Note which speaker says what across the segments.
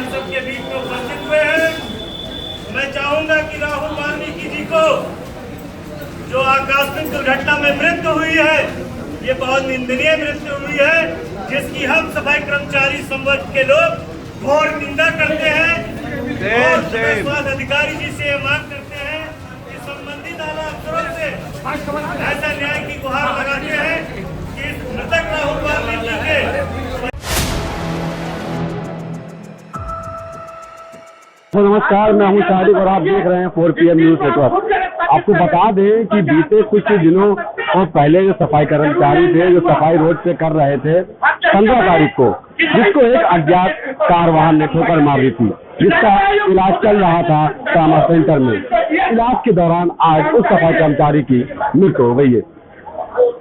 Speaker 1: हम सबके बीच में उपस्थित हुए हैं। मैं चाहूंगा कि राहुल वाल्मीकि जी को जो आकस्मिक दुर्घटना में मृत्यु हुई है, ये बहुत निंदनीय मृत्यु हुई है, जिसकी हम सफाई कर्मचारी संवर्ग के लोग घोर निंदा करते हैं और स्वास्थ्य अधिकारी जी से मांग करते हैं कि संबंधित आला अफसरों से ऐसा न्याय की गुहार लगाते हैं कि इस मृतक राहुल वाल्मीकि के।
Speaker 2: नमस्कार, मैं हूं शाहरुख और आप देख रहे हैं 4 PM न्यूज नेटवर्क। आपको बता दें कि बीते कुछ दिनों और पहले जो सफाई कर्मचारी थे, जो सफाई रोड से कर रहे थे 15 तारीख को, जिसको एक अज्ञात कार वाहन ने ठोकर मार दी थी, जिसका इलाज चल रहा था ट्रामा सेंटर में। इलाज के दौरान आज उस सफाई कर्मचारी की मृत्यु हो गई है।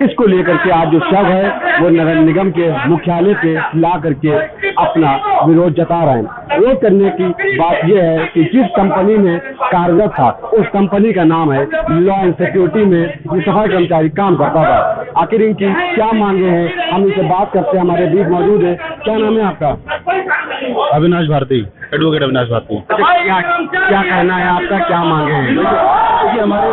Speaker 2: इसको लेकर के आज जो शव है वो नगर निगम के मुख्यालय पे ला करके अपना विरोध जता रहे हैं। विरोध करने की बात यह है कि जिस कंपनी में कार्यरत था, उस कंपनी का नाम है लॉ एंड सिक्योरिटी में ये सफाई कर्मचारी काम करता था। आखिर इनकी क्या मांगे हैं, हम इनसे बात करते हैं। हमारे बीच मौजूद है। क्या नाम है आपका?
Speaker 3: अविनाश भारती, एडवोकेट अविनाश भारती।
Speaker 2: क्या कहना है आपका, क्या मांगे हैं?
Speaker 3: देखिए, हमारे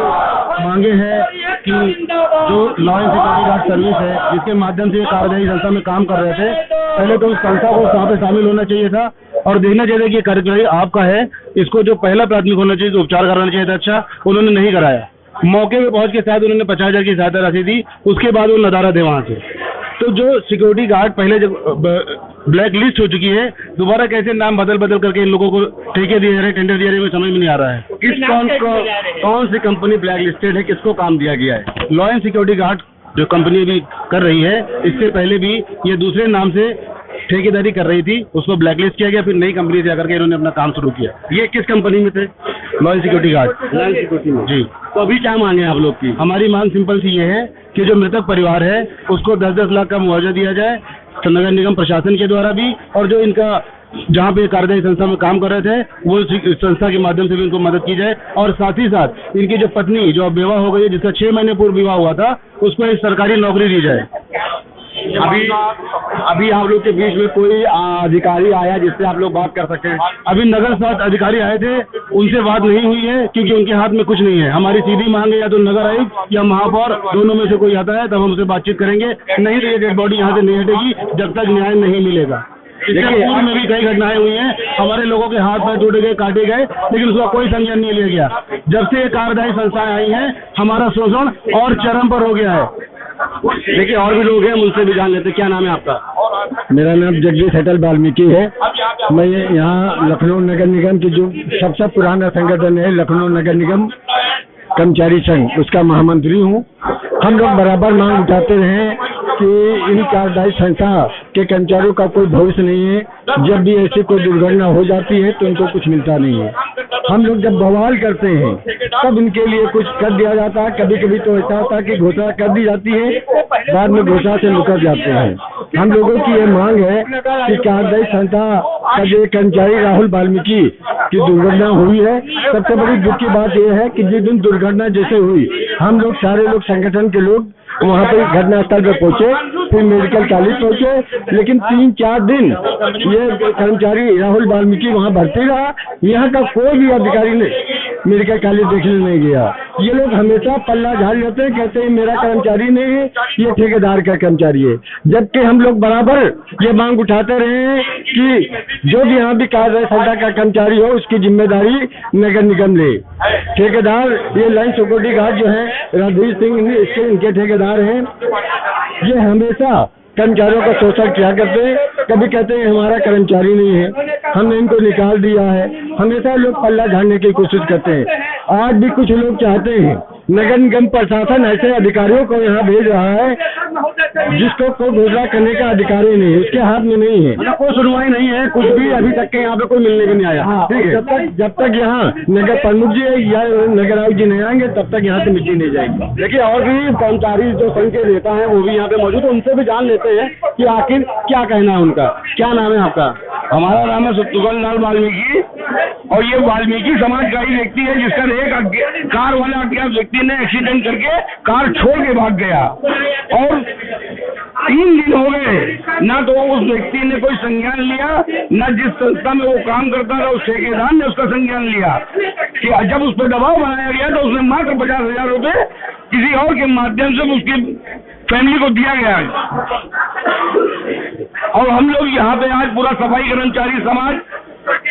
Speaker 3: मांगे हैं कि जो law and security guard service है, जिसके माध्यम से कार्यदायी संस्था में काम कर रहे थे, पहले तो उस संस्था को वहाँ पे शामिल होना चाहिए था और देखना चाहिए था कि कार्यदायी आपका है, इसको जो पहला प्राथमिक होना चाहिए, तो उपचार कराना चाहिए था। अच्छा, उन्होंने नहीं कराया। मौके पे पहुंच के साथ उन्होंने 50,000 की सहायता राशि दी, उसके बाद वो नदारा थे वहाँ से। तो जो सिक्योरिटी गार्ड पहले जब ब्लैक लिस्ट हो चुकी है, दोबारा कैसे नाम बदल करके इन लोगों को ठेके दिए जा रहे हैं, टेंडर दिए जा रहे हैं, समझ में नहीं आ रहा है। कौन सी कंपनी ब्लैक लिस्टेड है, किसको काम दिया गया है? लॉ एंड सिक्योरिटी गार्ड जो कंपनी अभी कर रही है, इससे पहले भी ये दूसरे नाम से ठेकेदारी कर रही थी, उसको ब्लैकलिस्ट किया गया, फिर नई कंपनी से आकर के इन्होंने अपना काम शुरू किया।
Speaker 2: ये किस कंपनी में थे?
Speaker 3: Law and security guard.
Speaker 2: Law and security में
Speaker 3: जी।
Speaker 2: तो अभी क्या मांगे आप लोग की?
Speaker 3: हमारी मांग सिंपल सी ये है कि जो मृतक परिवार है उसको 10-10 लाख का मुआवजा दिया जाए, तो नगर निगम प्रशासन के द्वारा भी, और जो इनका जहाँ पे कार्यदायी संस्था में काम कर रहे थे वो संस्था के माध्यम से भी इनको मदद की जाए। और साथ ही साथ इनकी जो पत्नी जो अब बेवा हो गई है, जिसका 6 महीने पूर्व विवाह हुआ था, उसको एक सरकारी नौकरी दी जाए।
Speaker 2: अभी आप लोग के बीच में कोई अधिकारी आया जिससे आप लोग बात कर सकें?
Speaker 3: अभी नगर स्वास्थ्य अधिकारी आए थे, उनसे बात नहीं हुई है क्योंकि उनके हाथ में कुछ नहीं है। हमारी सीधी मांग है या तो नगर आयुक्त या महापौर, दोनों में से कोई आता है तब हम उससे बातचीत करेंगे, नहीं तो ये डेड बॉडी यहाँ से नहीं हटेगी जब तक न्याय नहीं मिलेगा। इससे पूर्व में भी कई घटनाएं हुई हैं, हमारे लोगों के हाथ पैर टूटे गए, काटे गए, लेकिन उसका कोई संज्ञान नहीं लिया गया। जब से ये कार्यदायी संस्थाएं आई हैं, हमारा शोषण और चरम पर हो गया है।
Speaker 2: देखिए, और भी लोग हैं, हम उनसे भी जान लेते हैं। क्या नाम है आपका?
Speaker 4: मेरा नाम जगदीश अटल वाल्मीकि है। मैं यहाँ लखनऊ नगर निगम की जो सबसे पुराना संगठन है, लखनऊ नगर निगम कर्मचारी संघ, उसका महामंत्री हूँ। हम लोग बराबर मांग उठाते रहे कि इन कार्यदायी संस्था के कर्मचारियों का कोई भविष्य नहीं है। जब भी ऐसी कोई दुर्घटना हो जाती है तो इनको कुछ मिलता नहीं है। हम लोग जब बवाल करते हैं तब इनके लिए कुछ कर दिया जाता है। कभी कभी तो ऐसा होता है कि घोषणा कर दी जाती है, बाद में घोषणा से मुकर जाते हैं। हम लोगों की ये मांग है कि कार्यदायी संस्था का जो कर्मचारी राहुल वाल्मीकि की दुर्घटना हुई है, सबसे बड़ी दुख की बात यह है कि जिस दिन दुर्घटना जैसे हुई, हम लोग सारे लोग संगठन के लोग वहाँ पर घटनास्थल पर पहुँचे, फिर मेडिकल कॉलेज पहुँचे, लेकिन 3-4 दिन ये कर्मचारी राहुल वाल्मीकि वहाँ भर्ती रहा। यहाँ का कोई भी अधिकारी ने मेडिकल कॉलेज देखने नहीं गया। ये लोग हमेशा पल्ला झाड़ लेते हैं, कहते हैं मेरा कर्मचारी नहीं है, ये ठेकेदार का कर्मचारी है। जबकि हम लोग बराबर ये मांग उठाते रहे हैं कि जो भी यहाँ भी कार्यदायी संस्था का कर्मचारी हो, उसकी जिम्मेदारी नगर निगम ले। ठेकेदार ये लाइन सिक्योरिटी गार्ड जो है रणधीर सिंह, इनके ठेकेदार हैं। ये हमेशा कर्मचारियों का शोषण किया करते हैं। कभी कहते हैं हमारा कर्मचारी नहीं है, हमने इनको निकाल दिया है। हमेशा लोग पल्ला झाड़ने की कोशिश करते हैं। आज भी कुछ लोग चाहते हैं, नगर निगम प्रशासन ऐसे अधिकारियों को यहाँ भेज रहा है जिसको कोई घोषणा करने का अधिकार ही नहीं है, उसके हाथ में नहीं है।
Speaker 2: मतलब कोई सुनवाई नहीं है, कुछ भी अभी तक के यहाँ पे कोई मिलने को नहीं आया।
Speaker 4: हाँ,
Speaker 2: ठीक है,
Speaker 4: जब तक यहाँ नगर प्रमुख जी या नगर आयुक्त जी नहीं आएंगे तब तक यहाँ से मिट्टी नहीं जाएगी।
Speaker 2: देखिए, और भी कर्मचारी जो संघ के नेता हैं वो भी यहाँ पे मौजूद है, उनसे भी जान लेते हैं कि आखिर क्या कहना है उनका। क्या नाम है आपका?
Speaker 3: हमारा नाम है शत्रुघ्न लाल वाल्मीकि और ये वाल्मीकि समाज का ही व्यक्ति है जिसका एक कार वाला अज्ञात व्यक्ति ने एक्सीडेंट करके कार छोड़ के भाग गया। और 3 दिन हो गए, ना तो उस व्यक्ति ने कोई संज्ञान लिया, न जिस संस्था में वो काम करता था उस ठेकेदार ने उसका संज्ञान लिया कि जब उस पर दबाव बनाया गया तो उसने मात्र 50,000 रुपए किसी और के माध्यम से उसकी फैमिली को दिया गया। और हम लोग यहाँ पे आज पूरा सफाई कर्मचारी समाज,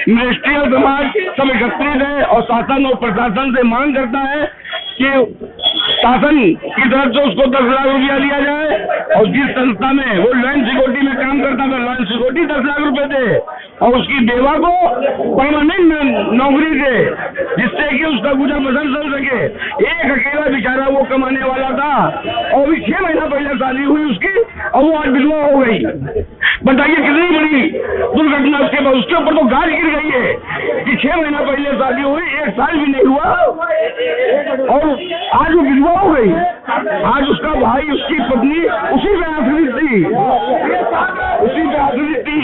Speaker 3: मिनिस्ट्रियल समाज सब एकत्रित है और शासन और प्रशासन से मांग करता है कि शासन की तरफ से उसको 10 लाख रुपया दिया जाए और जिस संस्था में वो लॉ एंड सिक्योरिटी में काम करता था, लॉ एंड सिक्योरिटी 10 लाख रुपए दे और उसकी बेवा को परमानेंट नौकरी दे, जिससे कि उसका गुजर बसर चल सके। एक अकेला बेचारा वो कमाने वाला था और अभी 6 महीना पहले शादी हुई उसकी और वो आज विधवा हो गई। बताइए कितनी बड़ी दुर्घटना उसके ऊपर तो गाज गिर गई है कि 6 महीना पहले शादी हुई, 1 साल भी नहीं हुआ और आज वो विधवा हो गई। आज उसका भाई, उसकी पत्नी उसी पे आश्रित थी, उसी पे आश्रित थी।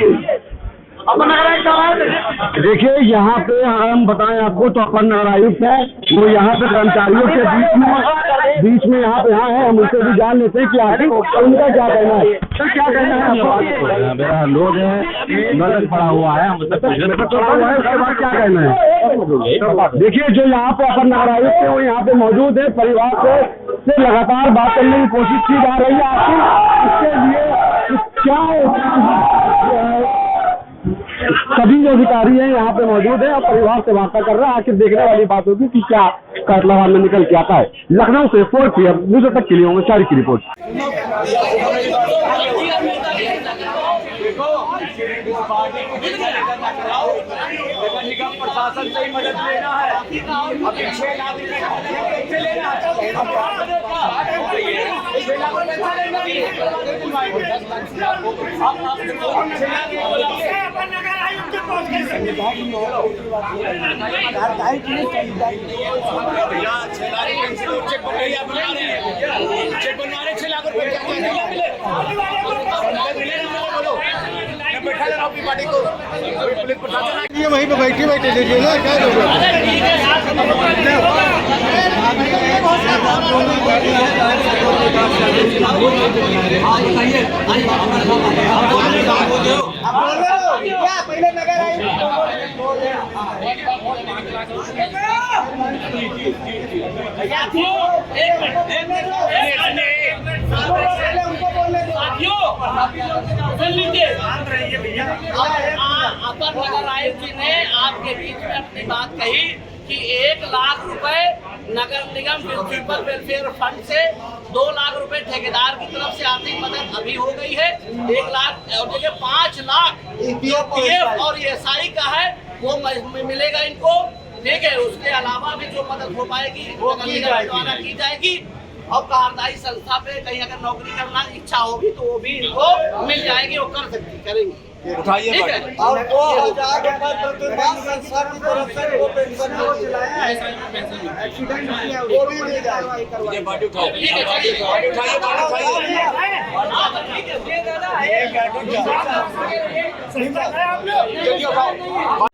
Speaker 2: देखिए यहाँ पे हम बताएं आपको तो अपर नगर आयुक्त है, वो यहाँ पे कर्मचारियों के बीच में यहाँ पे है, हम उनसे भी जान लेते हैं कि आखिर उनका क्या कहना है। सर क्या कहना है? मेरा लोग है नजर पड़ा हुआ है, उसके बाद क्या कहना है? देखिए जो यहाँ पे अपर नगर आयुक्त है वो यहाँ पे मौजूद है, परिवार से लगातार बात करने की कोशिश की जा रही है। आखिर इसके लिए क्या सभी जो अधिकारी हैं यहाँ पे मौजूद है और परिवार से वार्ता कर रहा है। आखिर देखने वाली बात होगी कि क्या काटलावान में निकल के आता है। लखनऊ से 4 PM न्यूज़ तक के लिए होंगे सारी की रिपोर्ट।
Speaker 5: निगम प्रशासन से ही मदद लेना है। अभी 6 लाख
Speaker 6: ये वहीं पे बैठे बैठे लीजिए ना, क्या पहले नगर
Speaker 7: अपर नगर आयुक्त जी ने आपके बीच में अपनी बात कही कि 1 लाख रुपए नगर निगम म्युनिसिपल वेलफेयर फंड से 2 लाख रुपए ठेकेदार की तरफ से आर्थिक मदद अभी हो गई है। 1 लाख और देखिए 5 लाख जो PF और ESI का है वो मिलेगा इनको, ठीक है। उसके अलावा भी जो मदद हो पाएगी नगर निगम द्वारा की जाएगी और कार्यदायी संस्था पे कहीं अगर नौकरी करना इच्छा होगी तो वो भी इनको मिल जाएगी, वो कर सकती करेंगे।
Speaker 5: उठाइए
Speaker 6: और 2,000 रुपए प्रतिमाह संस्था की तरफ से वो पेंशन एक्सीडेंट किया वो भी मिल जाएगा।
Speaker 5: उठाइए